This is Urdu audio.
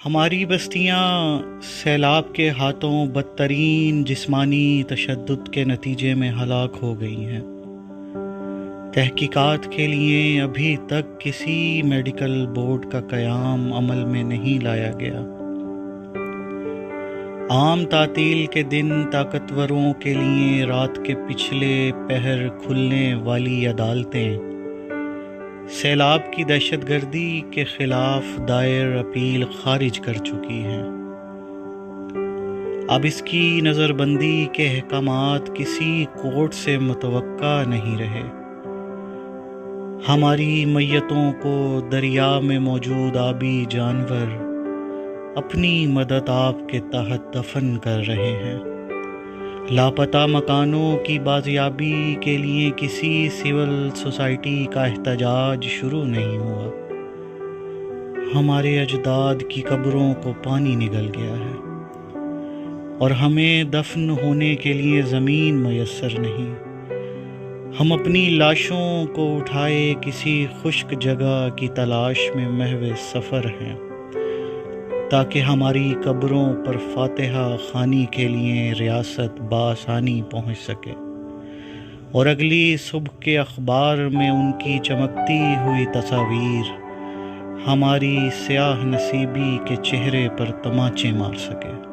ہماری بستیاں سیلاب کے ہاتھوں بدترین جسمانی تشدد کے نتیجے میں ہلاک ہو گئی ہیں۔ تحقیقات کے لیے ابھی تک کسی میڈیکل بورڈ کا قیام عمل میں نہیں لایا گیا۔ عام تعطیل کے دن طاقتوروں کے لیے رات کے پچھلے پہر کھلنے والی عدالتیں سیلاب کی دہشت گردی کے خلاف دائر اپیل خارج کر چکی ہیں۔ اب اس کی نظر بندی کے احکامات کسی کورٹ سے متوقع نہیں رہے۔ ہماری میتوں کو دریا میں موجود آبی جانور اپنی مدد آپ کے تحت دفن کر رہے ہیں۔ لاپتہ مکانوں کی بازیابی کے لیے کسی سول سوسائٹی کا احتجاج شروع نہیں ہوا۔ ہمارے اجداد کی قبروں کو پانی نگل گیا ہے اور ہمیں دفن ہونے کے لیے زمین میسر نہیں۔ ہم اپنی لاشوں کو اٹھائے کسی خشک جگہ کی تلاش میں محو سفر ہیں تاکہ ہماری قبروں پر فاتحہ خوانی کے لیے ریاست بآسانی پہنچ سکے اور اگلی صبح کے اخبار میں ان کی چمکتی ہوئی تصاویر ہماری سیاہ نصیبی کے چہرے پر تماچے مار سکے۔